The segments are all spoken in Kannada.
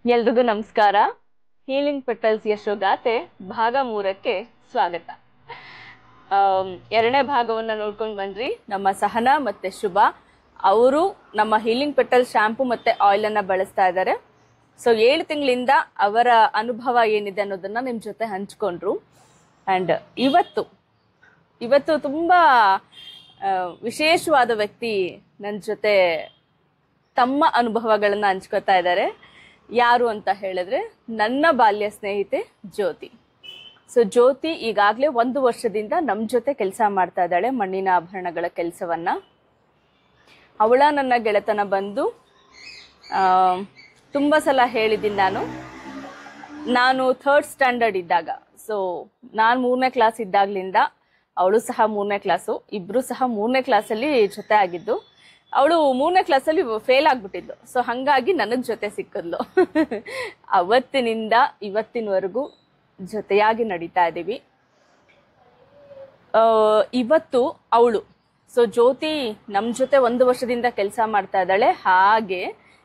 ಎಲ್ರಿಗೂ ನಮಸ್ಕಾರ. ಹೀಲಿಂಗ್ ಪೆಟಲ್ಸ್ ಯಶೋಗಾಥೆ ಭಾಗ 3ಕ್ಕೆ ಸ್ವಾಗತ. ಎರಡನೇ ಭಾಗವನ್ನು ನೋಡ್ಕೊಂಡು ಬಂದ್ರಿ. ನಮ್ಮ ಸಹನಾ ಮತ್ತೆ ಶುಭ ಅವರು ನಮ್ಮ ಹೀಲಿಂಗ್ ಪೆಟಲ್ ಶಾಂಪೂ ಮತ್ತೆ ಆಯಿಲ್ ಅನ್ನ ಬಳಸ್ತಾ ಇದ್ದಾರೆ. ಸೊ 7 ತಿಂಗಳಿಂದ ಅವರ ಅನುಭವ ಏನಿದೆ ಅನ್ನೋದನ್ನ ನಿಮ್ ಜೊತೆ ಹಂಚ್ಕೊಂಡ್ರು. ಅಂಡ್ ಇವತ್ತು ತುಂಬಾ ವಿಶೇಷವಾದ ವ್ಯಕ್ತಿ ನನ್ನ ಜೊತೆ ತಮ್ಮ ಅನುಭವಗಳನ್ನ ಹಂಚ್ಕೋತಾ ಇದ್ದಾರೆ. ಯಾರು ಅಂತ ಹೇಳಿದ್ರೆ ನನ್ನ ಬಾಲ್ಯ ಸ್ನೇಹಿತೆ ಜ್ಯೋತಿ. ಸೊ ಜ್ಯೋತಿ ಈಗಾಗಲೇ 1 ವರ್ಷದಿಂದ ನಮ್ಮ ಜೊತೆ ಕೆಲಸ ಮಾಡ್ತಾ ಇದ್ದಾಳೆ, ಮಣ್ಣಿನ ಆಭರಣಗಳ ಕೆಲಸವನ್ನ. ಅವಳ ನನ್ನ ಗೆಳೆತನ ಬಂದು ತುಂಬ ಸಲ ಹೇಳಿದ್ದೀನಿ. ನಾನು 3rd ಸ್ಟ್ಯಾಂಡರ್ಡ್ ಇದ್ದಾಗ, ಸೊ ನಾನು 3ನೇ ಕ್ಲಾಸ್ ಇದ್ದಾಗ್ಲಿಂದ ಅವಳು ಸಹ 3ನೇ ಕ್ಲಾಸು, ಇಬ್ರು ಸಹ 3ನೇ ಕ್ಲಾಸಲ್ಲಿ ಜೊತೆ ಆಗಿದ್ದು. ಅವಳು 3ನೇ ಕ್ಲಾಸಲ್ಲಿ ಫೇಲ್ ಆಗ್ಬಿಟ್ಟಿದ್ಲು. ಸೊ ಹಂಗಾಗಿ ನನಗ್ ಜೊತೆ ಸಿಕ್ಕಿದ್ಲು. ಅವತ್ತಿನಿಂದ ಇವತ್ತಿನವರೆಗೂ ಜೊತೆಯಾಗಿ ನಡೀತಾ ಇದ್ದೀವಿ. ಇವತ್ತು ಅವಳು, ಸೊ ಜ್ಯೋತಿ ನಮ್ಮ ಜೊತೆ 1 ವರ್ಷದಿಂದ ಕೆಲಸ ಮಾಡ್ತಾ ಇದ್ದಾಳೆ. ಹಾಗೆ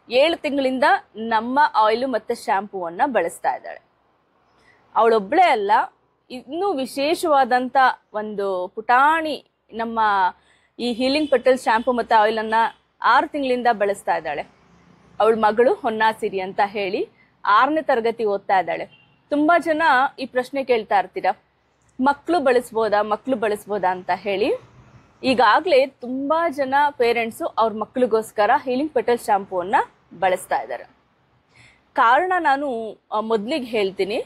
7 ತಿಂಗಳಿಂದ ನಮ್ಮ ಆಯಿಲು ಮತ್ತೆ ಶಾಂಪೂವನ್ನ ಬಳಸ್ತಾ ಇದ್ದಾಳೆ. ಅವಳೊಬ್ಳೇ ಅಲ್ಲ, ಇನ್ನೂ ವಿಶೇಷವಾದಂತ ಒಂದು ಪುಟಾಣಿ ನಮ್ಮ ಈ ಹೀಲಿಂಗ್ ಪೆಟಲ್ ಶಾಂಪೂ ಮತ್ತೆ ಆಯಿಲ್ ಅನ್ನ 6 ತಿಂಗಳಿಂದ ಬಳಸ್ತಾ ಇದ್ದಾಳೆ. ಅವಳ ಮಗಳು ಹೊನ್ನಾಸಿರಿ ಅಂತ ಹೇಳಿ 6ನೇ ತರಗತಿ ಓದ್ತಾ ಇದ್ದಾಳೆ. ತುಂಬಾ ಜನ ಈ ಪ್ರಶ್ನೆ ಕೇಳ್ತಾ ಇರ್ತೀರಾ, ಮಕ್ಕಳು ಬಳಸ್ಬೋದಾ ಅಂತ ಹೇಳಿ. ಈಗಾಗ್ಲೇ ತುಂಬಾ ಜನ ಪೇರೆಂಟ್ಸು ಅವ್ರ ಮಕ್ಕಳಿಗೋಸ್ಕರ ಹೀಲಿಂಗ್ ಪೆಟಲ್ ಶಾಂಪೂವನ್ನ ಬಳಸ್ತಾ ಇದ್ದಾರೆ. ಕಾರಣ ನಾನು ಮೊದ್ಲಿಗೆ ಹೇಳ್ತೀನಿ,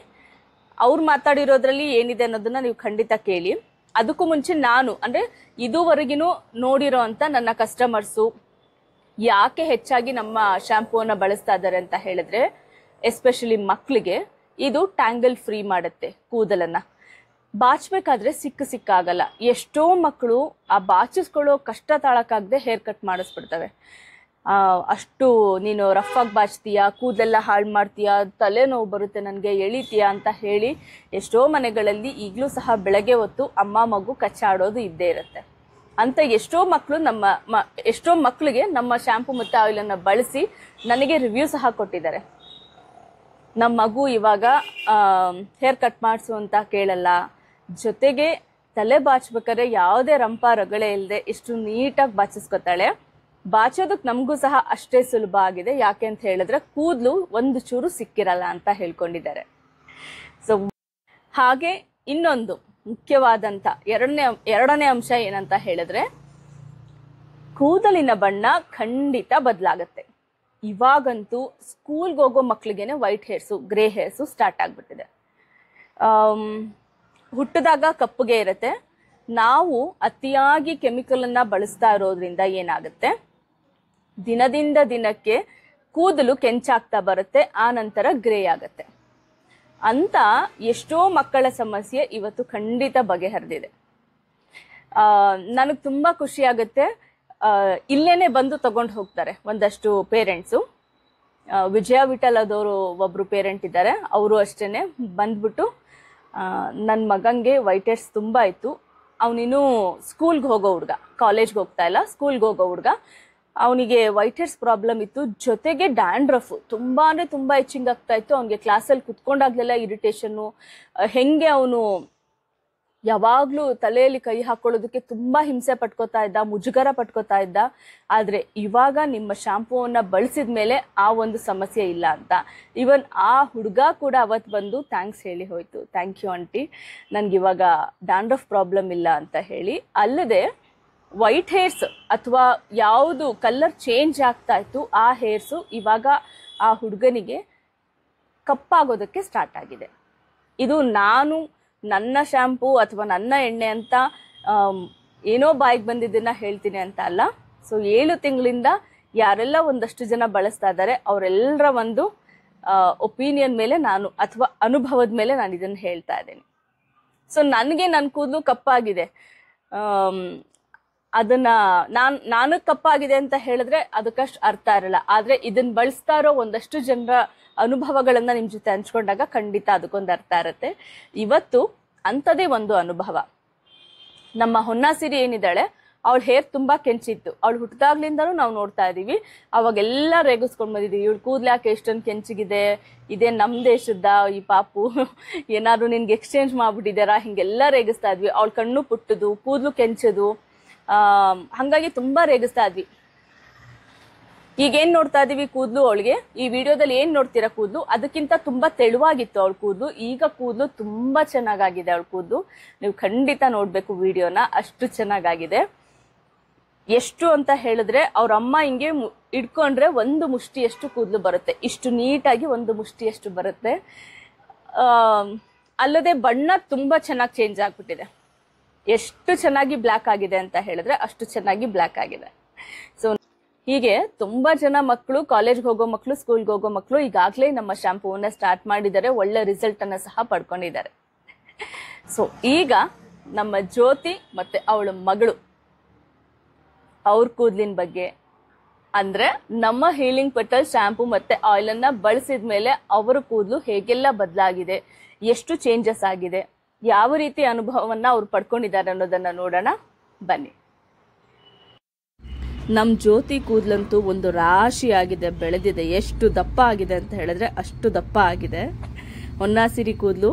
ಅವ್ರು ಮಾತಾಡಿರೋದ್ರಲ್ಲಿ ಏನಿದೆ ಅನ್ನೋದನ್ನ ನೀವು ಖಂಡಿತ ಕೇಳಿ. ಅದಕ್ಕೂ ಮುಂಚೆ ನಾನು ಅಂದ್ರೆ ಇದುವರೆಗಿನೂ ನೋಡಿರೋ ಅಂತ ನನ್ನ ಕಸ್ಟಮರ್ಸು ಯಾಕೆ ಹೆಚ್ಚಾಗಿ ನಮ್ಮ ಶಾಂಪೂವನ್ನ ಬಳಸ್ತಾ ಇದ್ದಾರೆ ಅಂತ ಹೇಳಿದ್ರೆ, ಎಸ್ಪೆಷಲಿ ಮಕ್ಕಳಿಗೆ ಇದು ಟ್ಯಾಂಗಲ್ ಫ್ರೀ ಮಾಡುತ್ತೆ. ಕೂದಲನ್ನ ಬಾಚ್ಬೇಕಾದ್ರೆ ಸಿಕ್ಕಾಗಲ್ಲ. ಎಷ್ಟೋ ಮಕ್ಕಳು ಆ ಬಾಚಿಸ್ಕೊಳ್ಳೋ ಕಷ್ಟ ತಾಳಕ್ಕಾಗದೆ ಹೇರ್ ಕಟ್ ಮಾಡಿಸ್ಬಿಡ್ತವೆ. ಅಷ್ಟು ನೀನು ರಫ್ ಆಗಿ ಬಾಚ್ತೀಯಾ, ಕೂದಲೆಲ್ಲ ಹಾಳು ಮಾಡ್ತೀಯಾ, ತಲೆನೋವು ಬರುತ್ತೆ ನನಗೆ, ಎಳಿತೀಯಾ ಅಂತ ಹೇಳಿ ಎಷ್ಟೋ ಮನೆಗಳಲ್ಲಿ ಈಗಲೂ ಸಹ ಬೆಳಗ್ಗೆ ಹೊತ್ತು ಅಮ್ಮ ಮಗು ಕಚ್ಚಾಡೋದು ಇದ್ದೇ ಇರುತ್ತೆ. ಅಂತ ಎಷ್ಟೋ ಮಕ್ಕಳಿಗೆ ನಮ್ಮ ಶಾಂಪೂ ಮತ್ತೆ ಆಯಿಲ್ ಅನ್ನ ಬಳಸಿ ನನಗೆ ರಿವ್ಯೂ ಸಹ ಕೊಟ್ಟಿದ್ದಾರೆ. ನಮ್ಮ ಮಗು ಇವಾಗ ಹೇರ್ ಕಟ್ ಮಾಡಿಸು ಅಂತ ಕೇಳಲ್ಲ, ಜೊತೆಗೆ ತಲೆ ಬಾಚ್ಬೇಕಾದ್ರೆ ಯಾವುದೇ ರಂಪ ರಗಳೆ ಇಲ್ಲದೆ ಎಷ್ಟು ನೀಟಾಗಿ ಬಾಚಿಸ್ಕೊತಾಳೆ. ಬಾಚೋದಕ್ಕೆ ನಮಗೂ ಸಹ ಅಷ್ಟೇ ಸುಲಭ ಆಗಿದೆ. ಯಾಕೆ ಅಂತ ಹೇಳಿದ್ರೆ ಕೂದಲು ಒಂದು ಚೂರು ಸಿಕ್ಕಿರಲ್ಲ ಅಂತ ಹೇಳ್ಕೊಂಡಿದ್ದಾರೆ. ಸೊ ಹಾಗೆ ಇನ್ನೊಂದು ಮುಖ್ಯವಾದಂತ ಎರಡನೇ ಅಂಶ ಏನಂತ ಹೇಳಿದ್ರೆ, ಕೂದಲಿನ ಬಣ್ಣ ಖಂಡಿತ ಬದಲಾಗತ್ತೆ. ಇವಾಗಂತೂ ಸ್ಕೂಲ್ಗೆ ಹೋಗೋ ಮಕ್ಳಿಗೇನೆ white hairs, grey hairs start ಆಗ್ಬಿಟ್ಟಿದೆ. ಹುಟ್ಟಿದಾಗ ಕಪ್ಪಗೆ ಇರುತ್ತೆ. ನಾವು ಅತಿಯಾಗಿ ಕೆಮಿಕಲ್ ಅನ್ನ ಬಳಸ್ತಾ ಇರೋದ್ರಿಂದ ಏನಾಗುತ್ತೆ, ದಿನದಿಂದ ದಿನಕ್ಕೆ ಕೂದಲು ಕೆಂಚಾಗ್ತಾ ಬರುತ್ತೆ, ಆ ನಂತರ ಗ್ರೇ ಆಗತ್ತೆ ಅಂತ ಎಷ್ಟೋ ಮಕ್ಕಳ ಸಮಸ್ಯೆ ಇವತ್ತು ಖಂಡಿತ ಬಗೆಹರಿದಿದೆ. ನನಗೆ ತುಂಬಾ ಖುಷಿ ಆಗುತ್ತೆ. ಇಲ್ಲೇನೆ ಬಂದು ತಗೊಂಡು ಹೋಗ್ತಾರೆ ಒಂದಷ್ಟು ಪೇರೆಂಟ್ಸು. ವಿಜಯ ವಿಠಲ್ ಅದವರು ಒಬ್ರು ಪೇರೆಂಟ್ ಇದ್ದಾರೆ. ಅವರು ಅಷ್ಟೇನೆ ಬಂದ್ಬಿಟ್ಟು, ನನ್ನ ಮಗಂಗೆ ವೈಟ್ ಹೇರ್ಸ್ ತುಂಬಾ ಇತ್ತು, ಅವನಿನ್ನು ಸ್ಕೂಲ್ಗೆ ಹೋಗೋ ಹುಡುಗ, ಕಾಲೇಜ್ಗೆ ಹೋಗ್ತಾ ಇಲ್ಲ, ಸ್ಕೂಲ್ಗೆ ಹೋಗೋ ಹುಡುಗ, ಅವನಿಗೆ ವೈಟ್ ಹೇರ್ಸ್ ಪ್ರಾಬ್ಲಮ್ ಇತ್ತು, ಜೊತೆಗೆ ಡ್ಯಾಂಡ್ರಫ್ ತುಂಬಾ ಇಚ್ಚಿಂಗ್ ಆಗ್ತಾ ಇತ್ತು. ಅವನಿಗೆ ಕ್ಲಾಸಲ್ಲಿ ಕುತ್ಕೊಂಡಾಗ್ಲೆಲ್ಲ ಇರಿಟೇಷನ್ನು, ಹೆಂಗೆ ಅವನು ಯಾವಾಗ್ಲೂ ತಲೆಯಲ್ಲಿ ಕೈ ಹಾಕೊಳ್ಳೋದಕ್ಕೆ ತುಂಬಾ ಹಿಂಸೆ ಪಟ್ಕೋತಾ ಇದ್ದ, ಮುಜುಗರ ಪಟ್ಕೋತಾ ಇದ್ದ. ಆದ್ರೆ ಇವಾಗ ನಿಮ್ಮ ಶಾಂಪೂವನ್ನ ಬಳಸಿದ ಮೇಲೆ ಆ ಒಂದು ಸಮಸ್ಯೆ ಇಲ್ಲ ಅಂತ. ಇವನ್ ಆ ಹುಡುಗ ಕೂಡ ಅವತ್ತು ಬಂದು ಥ್ಯಾಂಕ್ಸ್ ಹೇಳಿ ಹೋಯ್ತು, ಥ್ಯಾಂಕ್ ಯು ಆಂಟಿ, ನನ್ಗೆ ಇವಾಗ ಡ್ಯಾಂಡ್ರಫ್ ಪ್ರಾಬ್ಲಮ್ ಇಲ್ಲ ಅಂತ ಹೇಳಿ. ಅಲ್ಲದೆ ವೈಟ್ ಹೇರ್ಸ್ ಅಥವಾ ಯಾವುದು ಕಲರ್ ಚೇಂಜ್ ಆಗ್ತಾ ಇತ್ತು ಆ ಹೇರ್ಸು ಇವಾಗ ಆ ಹುಡುಗನಿಗೆ ಕಪ್ಪಾಗೋದಕ್ಕೆ ಸ್ಟಾರ್ಟ್ ಆಗಿದೆ. ಇದು ನಾನು ನನ್ನ ಶಾಂಪೂ ಅಥವಾ ನನ್ನ ಎಣ್ಣೆ ಅಂತ ಏನೋ ಬಾಯಿಗೆ ಬಂದಿದ್ದನ್ನ ಹೇಳ್ತೀನಿ ಅಂತ ಅಲ್ಲ. ಸೊ 7 ತಿಂಗಳಿಂದ ಯಾರೆಲ್ಲ ಒಂದಷ್ಟು ಜನ ಬಳಸ್ತಾ ಇದ್ದಾರೆ ಅವರೆಲ್ಲರ ಒಂದು ಒಪಿನಿಯನ್ ಮೇಲೆ ನಾನು ಅಥವಾ ಅನುಭವದ ಮೇಲೆ ನಾನು ಇದನ್ನು ಹೇಳ್ತಾ ಇದ್ದೇನೆ. ಸೊ ನನಗೆ ನನ್ನ ಕೂದಲು ಕಪ್ಪಾಗಿದೆ, ಅದನ್ನ ನಾನು ಕಪ್ಪಾಗಿದೆ ಅಂತ ಹೇಳಿದ್ರೆ ಅದಕ್ಕಷ್ಟು ಅರ್ಥ ಇರಲ್ಲ. ಆದ್ರೆ ಇದನ್ನ ಬಳಸ್ತಾ ಇರೋ ಒಂದಷ್ಟು ಜನರ ಅನುಭವಗಳನ್ನ ನಿಮ್ ಜೊತೆ ಹಂಚ್ಕೊಂಡಾಗ ಖಂಡಿತ ಅದಕ್ಕೊಂದು ಅರ್ಥ ಇರುತ್ತೆ. ಇವತ್ತು ಅಂಥದೇ ಒಂದು ಅನುಭವ. ನಮ್ಮ ಹೊನ್ನಾಸಿರಿ ಏನಿದ್ದಾಳೆ ಅವಳ ಹೇರ್ ತುಂಬಾ ಕೆಂಚಿತ್ತು. ಅವಳು ಹುಟ್ಟಿದಾಗ್ಲಿಂದನೂ ನಾವು ನೋಡ್ತಾ ಇದೀವಿ. ಅವಾಗೆಲ್ಲ ರೇಗಿಸ್ಕೊಂಡ್ ಬಂದಿದ್ದೀವಿ, ಇವಳು ಕೂದ್ಲು ಯಾಕೆ ಎಷ್ಟೊಂದು ಕೆಂಚಿಗಿದೆ, ಇದೇ ನಮ್ ದೇಶದ ಈ ಪಾಪು, ಏನಾದ್ರು ನಿನ್ಗೆ ಎಕ್ಸ್ಚೇಂಜ್ ಮಾಡ್ಬಿಟ್ಟಿದಾರಾ, ಹಿಂಗೆಲ್ಲ ರೇಗಿಸ್ತಾ ಇದ್ವಿ. ಅವಳ ಕಣ್ಣು ಪುಟ್ಟದು, ಕೂದ್ಲು ಕೆಂಚದು, ಹಂಗಾಗಿ ತುಂಬಾ ರೇಗಿಸ್ತಾ ಇದ್ವಿ. ಈಗ ಏನ್ ನೋಡ್ತಾ ಇದೀವಿ ಕೂದ್ಲು ಅವಳಿಗೆ, ಈ ವಿಡಿಯೋದಲ್ಲಿ ಏನ್ ನೋಡ್ತೀರಾ ಕೂದ್ಲು ಅದಕ್ಕಿಂತ ತುಂಬಾ ತೆಳುವಾಗಿತ್ತು ಅವಳ ಕೂದ್ಲು. ಈಗ ಕೂದ್ಲು ತುಂಬಾ ಚೆನ್ನಾಗಾಗಿದೆ ಅವಳ ಕೂದ್ಲು. ನೀವು ಖಂಡಿತ ನೋಡ್ಬೇಕು ವಿಡಿಯೋನ, ಅಷ್ಟು ಚೆನ್ನಾಗಾಗಿದೆ. ಎಷ್ಟು ಅಂತ ಹೇಳಿದ್ರೆ ಅವ್ರ ಅಮ್ಮ ಹಿಂಗೆ ಇಡ್ಕೊಂಡ್ರೆ ಒಂದು ಮುಷ್ಟಿಯಷ್ಟು ಕೂದ್ಲು ಬರುತ್ತೆ, ಇಷ್ಟು ನೀಟಾಗಿ ಒಂದು ಮುಷ್ಟಿಯಷ್ಟು ಬರುತ್ತೆ. ಅಲ್ಲದೆ ಬಣ್ಣ ತುಂಬಾ ಚೆನ್ನಾಗಿ ಚೇಂಜ್ ಆಗ್ಬಿಟ್ಟಿದೆ. ಎಷ್ಟು ಚೆನ್ನಾಗಿ ಬ್ಲ್ಯಾಕ್ ಆಗಿದೆ ಅಂತ ಹೇಳಿದ್ರೆ ಅಷ್ಟು ಚೆನ್ನಾಗಿ ಬ್ಲ್ಯಾಕ್ ಆಗಿದೆ. ಸೊ ಹೀಗೆ ತುಂಬಾ ಜನ ಮಕ್ಕಳು, ಕಾಲೇಜ್ಗೆ ಹೋಗೋ ಮಕ್ಕಳು, ಸ್ಕೂಲ್ಗೆ ಹೋಗೋ ಮಕ್ಕಳು ಈಗಾಗಲೇ ನಮ್ಮ ಶಾಂಪೂವನ್ನ ಸ್ಟಾರ್ಟ್ ಮಾಡಿದ್ದಾರೆ, ಒಳ್ಳೆ ರಿಸಲ್ಟ್ ಅನ್ನ ಸಹ ಪಡ್ಕೊಂಡಿದ್ದಾರೆ. ಸೊ ಈಗ ನಮ್ಮ ಜ್ಯೋತಿ ಮತ್ತೆ ಅವಳ ಮಗಳು ಅವ್ರ ಕೂದ್ಲಿನ ಬಗ್ಗೆ, ಅಂದ್ರೆ ನಮ್ಮ ಹೀಲಿಂಗ್ ಪೆಟಲ್ ಶಾಂಪೂ ಮತ್ತೆ ಆಯಿಲ್ ಅನ್ನ ಬಳಸಿದ ಮೇಲೆ ಅವರ ಕೂದಲು ಹೇಗೆಲ್ಲ ಬದಲಾಗಿದೆ, ಎಷ್ಟು ಚೇಂಜಸ್ ಆಗಿದೆ, ಯಾವ ರೀತಿ ಅನುಭವವನ್ನ ಅವ್ರು ಪಡ್ಕೊಂಡಿದ್ದಾರೆ ಅನ್ನೋದನ್ನ ನೋಡೋಣ ಬನ್ನಿ. ನಮ್ ಜ್ಯೋತಿ ಕೂದ್ಲಂತೂ ಒಂದು ರಾಶಿ ಆಗಿದೆ, ಬೆಳೆದಿದೆ. ಎಷ್ಟು ದಪ್ಪ ಆಗಿದೆ ಅಂತ ಹೇಳಿದ್ರೆ ಅಷ್ಟು ದಪ್ಪ ಆಗಿದೆ. ಹೊನ್ನಾಸಿರಿ ಕೂದ್ಲು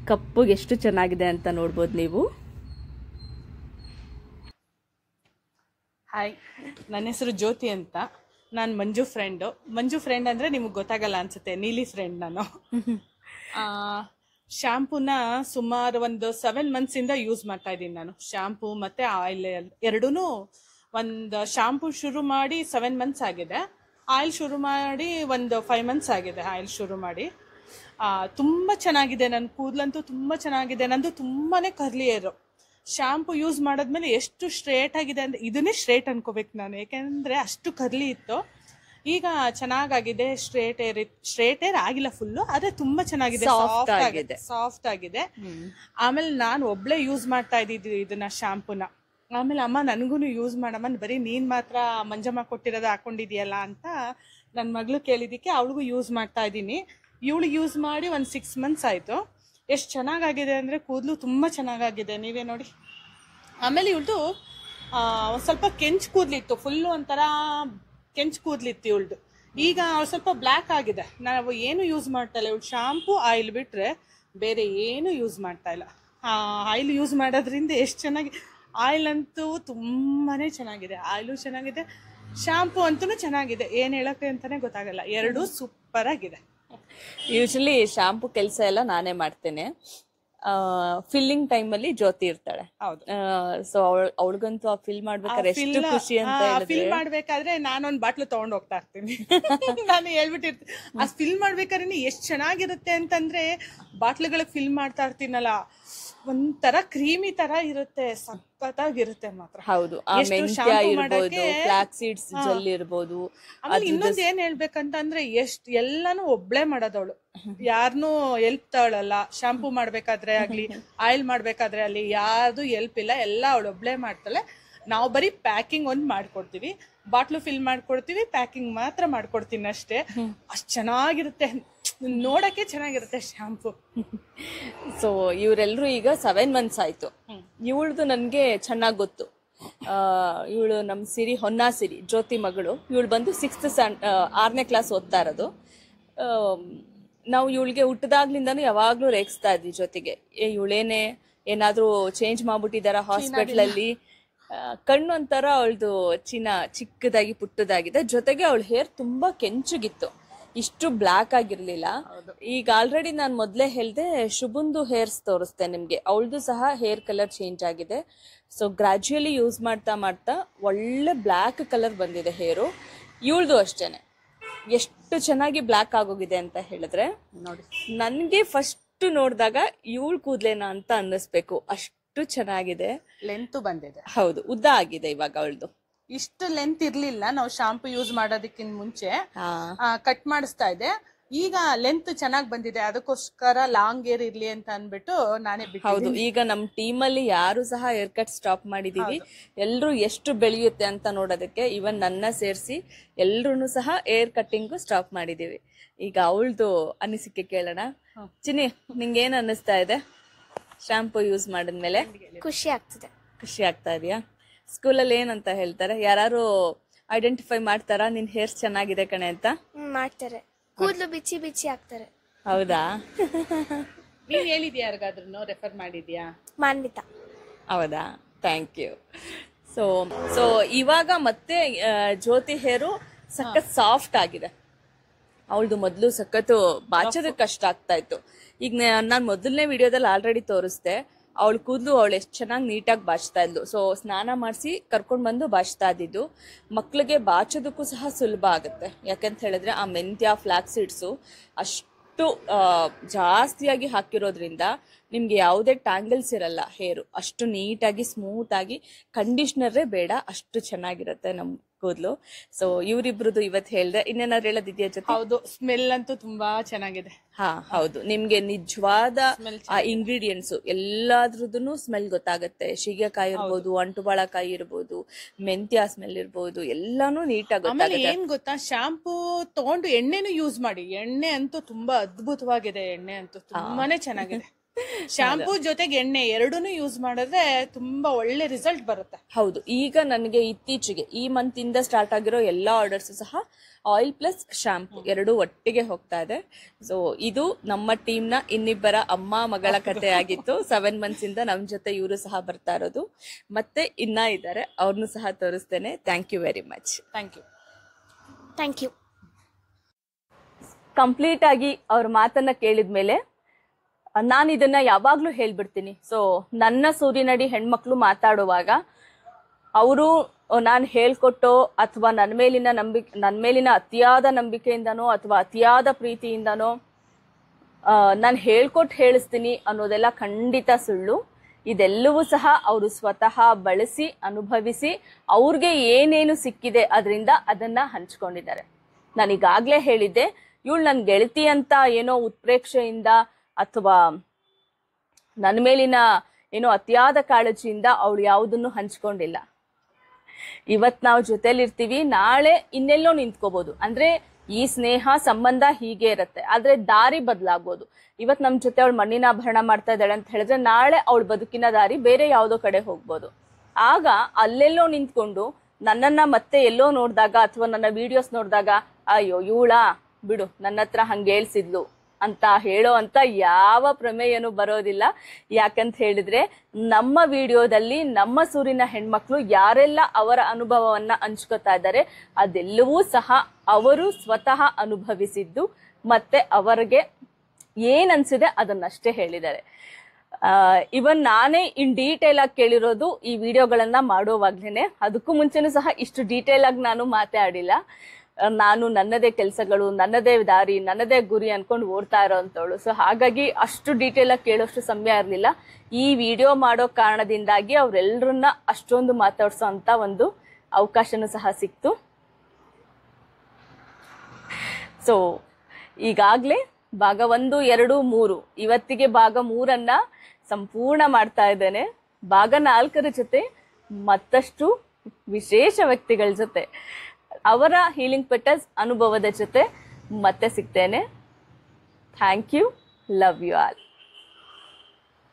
ಕಪ್ಪುಗೆ ಎಷ್ಟು ಚೆನ್ನಾಗಿದೆ ಅಂತ ನೋಡ್ಬೋದು ನೀವು. ಹಾಯ್, ನನ್ನ ಹೆಸರು ಜ್ಯೋತಿ ಅಂತ. ನಾನು ಮಂಜು ಫ್ರೆಂಡ್ ಅಂದ್ರೆ ನಿಮ್ಗೆ ಗೊತ್ತಾಗಲ್ಲ ಅನ್ಸುತ್ತೆ, ನೀಲಿ ಫ್ರೆಂಡ್ ನಾನು. ಶಾಂಪೂನ ಸುಮಾರು ಒಂದು 7 months ಇಂದ ಯೂಸ್ ಮಾಡ್ತಾ ಇದ್ದೀನಿ ನಾನು. ಶಾಂಪೂ ಮತ್ತೆ ಆಯಿಲ್ ಎರಡೂನು. ಒಂದು ಶಾಂಪೂ ಶುರು ಮಾಡಿ 7 months ಆಗಿದೆ, ಆಯಿಲ್ ಶುರು ಮಾಡಿ ಒಂದು 5 months ಆಗಿದೆ. ಆಯಿಲ್ ಶುರು ಮಾಡಿ ತುಂಬಾ ಚೆನ್ನಾಗಿದೆ, ನನ್ನ ಕೂದಲಂತೂ ತುಂಬಾ ಚೆನ್ನಾಗಿದೆ. ನಂದು ತುಂಬಾನೇ ಕರ್ಲಿ ಏರು. ಶಾಂಪೂ ಯೂಸ್ ಮಾಡಾದ್ಮೇಲೆ ಎಷ್ಟು ಸ್ಟ್ರೇಟ್ ಆಗಿದೆ ಅಂದ್ರೆ ಇದನ್ನೇ ಸ್ಟ್ರೇಟ್ ಅನ್ಕೋಬೇಕು ನಾನು, ಯಾಕೆಂದ್ರೆ ಅಷ್ಟು ಕರ್ಲಿ ಇತ್ತು. ಈಗ ಚೆನ್ನಾಗಾಗಿದೆ, ಸ್ಟ್ರೇಟ್ ಏರ್ ಆಗಿಲ್ಲ ಫುಲ್ಲು, ಆದ್ರೆ ತುಂಬಾ ಚೆನ್ನಾಗಿದೆ, ಸಾಫ್ಟ್ ಆಗಿದೆ. ಆಮೇಲೆ ನಾನು ಒಬ್ಳೆ ಯೂಸ್ ಮಾಡ್ತಾ ಇದ್ದಿದ್ದು ಇದನ್ನ ಶಾಂಪೂನ. ಆಮೇಲೆ ಅಮ್ಮ ನನಗೂ ಯೂಸ್ ಮಾಡಮ್ಮ, ಬರೀ ನೀನ್ ಮಾತ್ರ ಮಂಜಮ್ಮ ಕೊಟ್ಟಿರೋದು ಹಾಕೊಂಡಿದ್ಯಲ್ಲ ಅಂತ ನನ್ನ ಮಗಳು ಕೇಳಿದಕ್ಕೆ ಅವಳಿಗೂ ಯೂಸ್ ಮಾಡ್ತಾ ಇದ್ದೀನಿ. ಇವಳು ಯೂಸ್ ಮಾಡಿ ಒಂದು 6 months ಆಯ್ತು. ಎಷ್ಟು ಚೆನ್ನಾಗಾಗಿದೆ ಅಂದ್ರೆ ಕೂದಲು ತುಂಬಾ ಚೆನ್ನಾಗಾಗಿದೆ, ನೀವೇ ನೋಡಿ. ಆಮೇಲೆ ಇವಳ್ದು ಸ್ವಲ್ಪ ಕೆಂಚು ಕೂದ್ಲಿತ್ತು, ಫುಲ್ಲು ಒಂಥರ ಕೆಂಚು ಕೂದ್ಲಿತ್ತು ಇವಳ್ದು. ಈಗ ಸ್ವಲ್ಪ ಬ್ಲ್ಯಾಕ್ ಆಗಿದೆ. ನಾವು ಏನು ಯೂಸ್ ಮಾಡ್ತಾ ಇಲ್ಲ, ಇವಳು ಶಾಂಪೂ ಆಯಿಲ್ ಬಿಟ್ರೆ ಬೇರೆ ಏನು ಯೂಸ್ ಮಾಡ್ತಾ ಇಲ್ಲ. ಆಯಿಲ್ ಯೂಸ್ ಮಾಡೋದ್ರಿಂದ ಎಷ್ಟು ಚೆನ್ನಾಗಿ, ಆಯಿಲ್ ಅಂತೂ ತುಂಬಾನೇ ಚೆನ್ನಾಗಿದೆ, ಆಯಿಲು ಚೆನ್ನಾಗಿದೆ, ಶಾಂಪೂ ಅಂತೂ ಚೆನ್ನಾಗಿದೆ. ಏನ್ ಹೇಳಕ್ಕೆ ಅಂತಾನೆ ಗೊತ್ತಾಗಲ್ಲ, ಎರಡೂ ಸೂಪರ್ ಆಗಿದೆ. ಯೂಶಲಿ ಶಾಂಪೂ ಕೆಲಸ ಎಲ್ಲ ನಾನೇ ಮಾಡ್ತೇನೆ. ಫಿಲ್ಲಿಂಗ್ ಟೈಮ್ ಅಲ್ಲಿ ಜ್ಯೋತಿ ಇರ್ತಾಳೆ. ಹೌದು. ಸೊ ಅವಳಿಗಂತೂ ಆ ಫಿಲ್ ಮಾಡ್ಬೇಕಾದ್ರೆ ಎಷ್ಟು ಖುಷಿ ಅಂತ ಹೇಳಿದ್ರೆ, ಫಿಲ್ ಮಾಡ್ಬೇಕಾದ್ರೆ ನಾನೊಂದ್ ಬಾಟ್ಲು ತಗೊಂಡ್ ಹೋಗ್ತಾ ಇರ್ತೀನಿ. ನಾನು ಹೇಳ್ಬಿಟ್ಟಿರ್ತೀನಿ, ಆ ಫಿಲ್ ಮಾಡ್ಬೇಕಾದ್ರೆ ಎಷ್ಟ್ ಚೆನ್ನಾಗಿರುತ್ತೆ ಅಂತಂದ್ರೆ, ಬಾಟ್ಲುಗಳಿಗೆ ಫಿಲ್ ಮಾಡ್ತಾ ಇರ್ತೀನಲ್ಲ, ಒಂಥರ ಕ್ರೀಮಿ ತರ ಇರುತ್ತೆ, ಸಖತ್ತಾಗಿರುತ್ತೆ ಮಾತ್ರ. ಹೌದು, ಫ್ಲಾಕ್ಸ್ ಸೀಡ್ಸ್ ಜೆಲ್ ಇರ್ಬೋದು. ಆಮೇಲೆ ಇನ್ನೊಂದ್ ಏನ್ ಹೇಳ್ಬೇಕಂತಂದ್ರೆ, ಎಲ್ಲಾನು ಒಬ್ಳೆ ಮಾಡೋದವಳು, ಯಾರನ್ನೂ ಎಲ್ಪ್ ತಗೊಳಲ್ಲ. ಶಾಂಪೂ ಮಾಡ್ಬೇಕಾದ್ರೆ ಆಗ್ಲಿ, ಆಯಿಲ್ ಮಾಡ್ಬೇಕಾದ್ರೆ ಅಲ್ಲಿ ಯಾರ್ದು ಎಲ್ಪ್ ಇಲ್ಲ, ಎಲ್ಲ ಅವಳು ಒಬ್ಳೆ ಮಾಡ್ತಾಳೆ. ನಾವು ಬರೀ ಪ್ಯಾಕಿಂಗ್ ಒಂದ್ ಮಾಡ್ಕೊಡ್ತೀವಿ, ಬಾಟ್ಲು ಫಿಲ್ ಮಾಡ್ಕೊಡ್ತೀವಿ, ಪ್ಯಾಕಿಂಗ್ ಮಾತ್ರ ಮಾಡ್ಕೊಡ್ತೀನಿ ಅಷ್ಟೇ. ಅಷ್ಟ್ ಚೆನ್ನಾಗಿರುತ್ತೆ, ನೋಡಕ್ಕೆ ಚೆನ್ನಾಗಿರುತ್ತೆ ಶಾಂಪೂ. ಸೊ ಇವರೆಲ್ಲರೂ ಈಗ 7 months ಆಯ್ತು. ಇವಳ್ದು ನನ್ಗೆ ಚೆನ್ನಾಗ್ ಗೊತ್ತು. ಇವಳು ನಮ್ ಸಿರಿ, ಹೊನ್ನಾಸಿರಿ ಜ್ಯೋತಿ ಮಗಳು. ಇವಳು ಬಂದು 6ನೇ ಕ್ಲಾಸ್ ಓದ್ತಾ ಇರೋದು. ನಾವು ಇವಳಿಗೆ ಹುಟ್ಟದಾಗ್ಲಿಂದಾನು ಯಾವಾಗ್ಲೂ ರೇಗಿಸ್ತಾ ಇದ್ವಿ ಜೊತೆಗೆ, ಇವಳೇನೆ ಏನಾದ್ರೂ ಚೇಂಜ್ ಮಾಡ್ಬಿಟ್ಟಿದಾರ ಹಾಸ್ಪಿಟಲ್ ಅಲ್ಲಿ. ಕಣ್ಣು ಒಂಥರ ಅವಳದು ಚಿಕ್ಕದಾಗಿ ಪುಟ್ಟದಾಗಿದೆ, ಜೊತೆಗೆ ಅವಳ ಹೇರ್ ತುಂಬಾ ಕೆಂಚಗಿತ್ತು, ಇಷ್ಟು ಬ್ಲ್ಯಾಕ್ ಆಗಿರ್ಲಿಲ್ಲ. ಈಗ ಆಲ್ರೆಡಿ ನಾನು ಮೊದ್ಲೇ ಹೇಳ್ದೆ, ಶುಭಂದು ಹೇರ್ಸ್ ತೋರಿಸ್ತೆ ನಿಮ್ಗೆ, ಅವಳದು ಸಹ ಹೇರ್ ಕಲರ್ ಚೇಂಜ್ ಆಗಿದೆ. ಸೊ ಗ್ರಾಜುಯಲಿ ಯೂಸ್ ಮಾಡ್ತಾ ಮಾಡ್ತಾ ಒಳ್ಳೆ ಬ್ಲ್ಯಾಕ್ ಕಲರ್ ಬಂದಿದೆ ಹೇರು. ಇವಳದು ಅಷ್ಟೇನೆ, ಎಷ್ಟು ಚೆನ್ನಾಗಿ ಬ್ಲ್ಯಾಕ್ ಆಗೋಗಿದೆ ಅಂತ ಹೇಳಿದ್ರೆ ನೋಡಿ, ನನ್ಗೆ ಫಸ್ಟ್ ನೋಡಿದಾಗ ಇವಳು ಕೂದ್ಲೇನಾ ಅಂತ ಅನ್ನಿಸ್ಬೇಕು, ಅಷ್ಟು ಚೆನ್ನಾಗಿದೆ. ಲೆಂತ್ ಬಂದಿದೆ. ಹೌದು, ಉದ್ದ ಆಗಿದೆ ಇವಾಗ ಅವಳದು. ಇಷ್ಟು ಲೆಂತ್ ಇರ್ಲಿಲ್ಲ ನಾವು ಶಾಂಪೂ ಯೂಸ್ ಮಾಡೋದಕ್ಕಿಂತ ಮುಂಚೆ, ಕಟ್ ಮಾಡಿಸ್ತಾ ಇದ್ದೆ. ಈಗ ಲೆಂತ್ ಚೆನ್ನಾಗ್ ಬಂದಿದೆ, ಅದಕ್ಕೋಸ್ಕರ ಲಾಂಗ್ ಏರ್ ಇರ್ಲಿ ಅಂತ ಅನ್ಬಿಟ್ಟು ನಾನೇ ಬಿಟ್ಟು. ಹೌದು, ಈಗ ನಮ್ ಟೀಮ್ ಅಲ್ಲಿ ಯಾರು ಸಹ ಏರ್ ಕಟ್ ಸ್ಟಾಪ್ ಮಾಡಿದೀವಿ. ಎಲ್ರು ಎಷ್ಟು ಬೆಳೆಯುತ್ತೆ ಅಂತ ನೋಡೋದಕ್ಕೆ, ಇವನ್ ನನ್ನ ಸೇರಿಸಿ ಎಲ್ರು ಸಹ ಏರ್ ಕಟ್ಟಿಂಗು ಸ್ಟಾಪ್ ಮಾಡಿದೀವಿ. ಈಗ ಅವಳದು ಅನಿಸಿಕೆ ಕೇಳೋಣ. ಚಿನ್ನಿ, ನಿಂಗೆ ಏನ್ ಅನ್ನಿಸ್ತಾ ಇದೆ ಶಾಂಪೂ ಯೂಸ್ ಮಾಡಿದ್ಮೇಲೆ? ಖುಷಿ ಆಗ್ತಿದೆ. ಖುಷಿ ಆಗ್ತಾ ಇದೆಯಾ? ಸ್ಕೂಲಲ್ಲಿ ಏನಂತ ಹೇಳ್ತಾರೆ? ಯಾರು ಐಡೆಂಟಿಫೈ ಮಾಡ್ತಾರಾ ನಿನ್ ಹೇರ್ಸ್ ಚೆನ್ನಾಗಿದೆ ಕಣೆ ಅಂತ? ಮಾಡ್ತಾರೆ. ಕೂದಲು ಬಿಚ್ಚಿ ಬಿಚ್ಚಿ ಹಾಕ್ತಾರೆ. ಹೌದಾ? ನೀನ್ ಹೇಳಿದ್ಯಾ ಯಾರಿಗಾದ್ರೂ ರೆಫರ್ ಮಾಡಿದ್ಯಾ? ಮಾನ್ವಿತಾ. ಹೌದಾ, ಥ್ಯಾಂಕ್ ಯು. ಸೊ ಇವಾಗ ಮತ್ತೆ ಜ್ಯೋತಿ ಹೇರು ಸಖತ್ ಸಾಫ್ಟ್ ಆಗಿದೆ. ಅವಳದು ಮೊದಲು ಸಖತ್ತು ಬಾಚೋದಕ್ಕೆ ಕಷ್ಟ ಆಗ್ತಾ ಇತ್ತು. ಈಗ ನಾನು ಮೊದಲನೇ ವಿಡಿಯೋದಲ್ಲಿ ಆಲ್ರೆಡಿ ತೋರಿಸ್ದೆ. ಅವಳ ಕೂದಲು ಅವಳು ಎಷ್ಟು ಚೆನ್ನಾಗಿ ನೀಟಾಗಿ ಬಾಚ್ತಾ ಇದ್ಲು. ಸೊ ಸ್ನಾನ ಮಾಡಿಸಿ ಕರ್ಕೊಂಡು ಬಂದು ಬಾಚ್ತಾ ಇದ್ದಿದ್ದು. ಮಕ್ಳಿಗೆ ಬಾಚೋದಕ್ಕೂ ಸಹ ಸುಲಭ ಆಗುತ್ತೆ. ಯಾಕಂತ ಹೇಳಿದ್ರೆ ಆ ಮೆಂತ್ಯ ಫ್ಲಾಕ್ಸ್ ಸೀಡ್ಸು ಅಷ್ಟು ಜಾಸ್ತಿಯಾಗಿ ಹಾಕಿರೋದ್ರಿಂದ ನಿಮ್ಗೆ ಯಾವುದೇ ಟ್ಯಾಂಗಲ್ಸ್ ಇರಲ್ಲ. ಹೇರು ಅಷ್ಟು ನೀಟಾಗಿ ಸ್ಮೂತ್ ಆಗಿ, ಕಂಡೀಷ್ನರೇ ಬೇಡ, ಅಷ್ಟು ಚೆನ್ನಾಗಿರುತ್ತೆ ನಮ್ ಕೂದಲು. ಸೊ ಇವರಿಬ್ರದ್ದು ಇವತ್ತು ಹೇಳ್ದೆ. ಇನ್ನೇನಾದ್ರು ಹೇಳೋದಿದ್ಯಾ ಜೊತೆ? ಹೌದು, ಸ್ಮೆಲ್ ಅಂತೂ ತುಂಬಾ ಚೆನ್ನಾಗಿದೆ. ಹಾ ಹೌದು, ನಿಮ್ಗೆ ನಿಜವಾದ ಆ ಇಂಗ್ರೀಡಿಯೆಂಟ್ಸ್ ಎಲ್ಲಾದ್ರದ್ದು ಸ್ಮೆಲ್ ಗೊತ್ತಾಗುತ್ತೆ. ಶೀಗೆಕಾಯಿ ಇರ್ಬೋದು, ಅಂಟುಬಾಳಕಾಯಿ ಇರ್ಬೋದು, ಮೆಂತ್ಯ ಸ್ಮೆಲ್ ಇರ್ಬೋದು, ಎಲ್ಲಾನು ನೀಟಾಗಿ ಆಮೇಲೆ ಗೊತ್ತಾಗುತ್ತೆ. ಏನ್ ಗೊತ್ತಾ, ಶಾಂಪೂ ತಗೊಂಡು ಎಣ್ಣೆನು ಯೂಸ್ ಮಾಡಿ. ಎಣ್ಣೆ ಅಂತೂ ತುಂಬಾ ಅದ್ಭುತವಾಗಿದೆ. ಎಣ್ಣೆ ಅಂತೂ ತುಂಬಾನೇ ಚೆನ್ನಾಗಿದೆ. ಶಾಂಪೂ ಜೊತೆಗೆ ಎಣ್ಣೆ ಎರಡೂನು ಯೂಸ್ ಮಾಡಿದ್ರೆ ತುಂಬಾ ಒಳ್ಳೆ ರಿಸಲ್ಟ್ ಬರುತ್ತೆ. ಹೌದು, ಈಗ ನನಗೆ ಇತ್ತೀಚೆಗೆ ಈ ಮಂತ್ ಇಂದ ಸ್ಟಾರ್ಟ್ ಆಗಿರೋ ಎಲ್ಲಾ ಆರ್ಡರ್ಸ್ ಸಹ ಆಯಿಲ್ ಪ್ಲಸ್ ಶಾಂಪೂ ಎರಡೂ ಒಟ್ಟಿಗೆ ಹೋಗ್ತಾ ಇದೆ. ಸೊ ಇದು ನಮ್ಮ ಟೀಮ್ ನ ಇನ್ನಿಬ್ಬರ ಅಮ್ಮ ಮಗಳ ಕತೆ ಆಗಿತ್ತು. 7 months ಇಂದ ನಮ್ ಜೊತೆ ಇವರು ಸಹ ಬರ್ತಾ ಇರೋದು. ಮತ್ತೆ ಇನ್ನ ಇದ್ದಾರೆ, ಅವ್ರನ್ನು ಸಹ ತೋರಿಸ್ತೇನೆ. Thank you very much. Thank you. Thank you. Complete ಆಗಿ ಅವ್ರ ಮಾತನ್ನ ಕೇಳಿದ್ಮೇಲೆ ನಾನು ಇದನ್ನ ಯಾವಾಗ್ಲೂ ಹೇಳ್ಬಿಡ್ತೀನಿ. ಸೊ ನನ್ನ ಸೂರಿನಡಿ ಹೆಣ್ಮಕ್ಳು ಮಾತಾಡುವಾಗ ಅವರು ನಾನು ಹೇಳ್ಕೊಟ್ಟೋ ಅಥವಾ ನನ್ನ ಮೇಲಿನ ಅತಿಯಾದ ನಂಬಿಕೆಯಿಂದನೋ ಅಥವಾ ಅತಿಯಾದ ಪ್ರೀತಿಯಿಂದನೋ ನಾನು ಹೇಳ್ಕೊಟ್ಟು ಹೇಳಿಸ್ತೀನಿ ಅನ್ನೋದೆಲ್ಲ ಖಂಡಿತ ಸುಳ್ಳು. ಇದೆಲ್ಲವೂ ಸಹ ಅವರು ಸ್ವತಃ ಬಳಸಿ ಅನುಭವಿಸಿ ಅವ್ರಿಗೆ ಏನೇನು ಸಿಕ್ಕಿದೆ ಅದರಿಂದ ಅದನ್ನ ಹಂಚ್ಕೊಂಡಿದ್ದಾರೆ. ನಾನೀಗಾಗ್ಲೇ ಹೇಳಿದ್ದೆ, ಇವಳು ನನ್ನ ಗೆಳತಿ ಅಂತ ಏನೋ ಉತ್ಪ್ರೇಕ್ಷೆಯಿಂದ ಅಥವಾ ನನ್ನ ಮೇಲಿನ ಏನೋ ಅತಿಯಾದ ಕಾಳಜಿಯಿಂದ ಅವಳು ಯಾವುದನ್ನು ಹಂಚ್ಕೊಂಡಿಲ್ಲ. ಇವತ್ ನಾವು ಜೊತೆಲಿರ್ತೀವಿ, ನಾಳೆ ಇನ್ನೆಲ್ಲೋ ನಿಂತ್ಕೋಬಹುದು. ಅಂದ್ರೆ ಈ ಸ್ನೇಹ ಸಂಬಂಧ ಹೀಗೆ ಇರುತ್ತೆ, ಆದ್ರೆ ದಾರಿ ಬದಲಾಗ್ಬೋದು. ಇವತ್ ನಮ್ ಜೊತೆ ಅವಳು ಮಣ್ಣಿನ ಆಭರಣ ಮಾಡ್ತಾ ಇದ್ದಾಳೆ ಅಂತ ಹೇಳಿದ್ರೆ ನಾಳೆ ಅವಳ ಬದುಕಿನ ದಾರಿ ಬೇರೆ ಯಾವುದೋ ಕಡೆ ಹೋಗ್ಬೋದು. ಆಗ ಅಲ್ಲೆಲ್ಲೋ ನಿಂತ್ಕೊಂಡು ನನ್ನನ್ನ ಮತ್ತೆ ಎಲ್ಲೋ ನೋಡಿದಾಗ ಅಥವಾ ನನ್ನ ವಿಡಿಯೋಸ್ ನೋಡಿದಾಗ ಅಯ್ಯೋ ಇವಳಾ ಬಿಡು ನನ್ನ ಹತ್ರ ಹಂಗೆ ಹೇಳ್ಸಿದ್ಲು ಅಂತ ಹೇಳೋ ಅಂತ ಯಾವ ಪ್ರಮೇಯನೂ ಬರೋದಿಲ್ಲ. ಯಾಕಂತ ಹೇಳಿದ್ರೆ ನಮ್ಮ ವಿಡಿಯೋದಲ್ಲಿ ನಮ್ಮ ಸೂರಿನ ಹೆಣ್ಮಕ್ಳು ಯಾರೆಲ್ಲ ಅವರ ಅನುಭವವನ್ನ ಹಂಚ್ಕೋತಾ ಇದ್ದಾರೆ ಅದೆಲ್ಲವೂ ಸಹ ಅವರು ಸ್ವತಃ ಅನುಭವಿಸಿದ್ದು ಮತ್ತೆ ಅವರಿಗೆ ಏನ್ ಅನ್ಸಿದೆ ಅದನ್ನಷ್ಟೇ ಹೇಳಿದ್ದಾರೆ. ಇವನ್ ನಾನೇ ಇನ್ ಡೀಟೇಲ್ ಆಗಿ ಕೇಳಿರೋದು ಈ ವಿಡಿಯೋಗಳನ್ನ ಮಾಡೋವಾಗ್ಲೇನೆ. ಅದಕ್ಕೂ ಮುಂಚೆನೂ ಸಹ ಇಷ್ಟು ಡೀಟೇಲ್ ಆಗಿ ನಾನು ಮಾತಾಡಿಲ್ಲ. ನಾನು ನನ್ನದೇ ಕೆಲಸಗಳು, ನನ್ನದೇ ದಾರಿ, ನನ್ನದೇ ಗುರಿ ಅನ್ಕೊಂಡು ಓಡ್ತಾ ಇರೋಂಥವಳು. ಸೊ ಹಾಗಾಗಿ ಅಷ್ಟು ಡೀಟೇಲ್ ಆಗಿ ಕೇಳೋಷ್ಟು ಸಮಯ ಇರಲಿಲ್ಲ. ಈ ವಿಡಿಯೋ ಮಾಡೋ ಕಾರಣದಿಂದಾಗಿ ಅವ್ರೆಲ್ರನ್ನ ಅಷ್ಟೊಂದು ಮಾತಾಡ್ಸೋ ಅಂತ ಒಂದು ಅವಕಾಶನೂ ಸಹ ಸಿಕ್ತು. ಸೊ ಈಗಾಗ್ಲೇ ಭಾಗ 1, 2, 3 ಇವತ್ತಿಗೆ ಭಾಗ 3 ಸಂಪೂರ್ಣ ಮಾಡ್ತಾ ಇದ್ದೇನೆ. ಭಾಗ 4 ಜೊತೆ ಮತ್ತಷ್ಟು ವಿಶೇಷ ವ್ಯಕ್ತಿಗಳ ಜೊತೆ ಅವರ ಹೀಲಿಂಗ್ ಪೆಟಲ್ಸ್ ಅನುಭವದ ಜೊತೆ ಮತ್ತೆ ಸಿಗ್ತೇನೆ. Thank you. Love you all.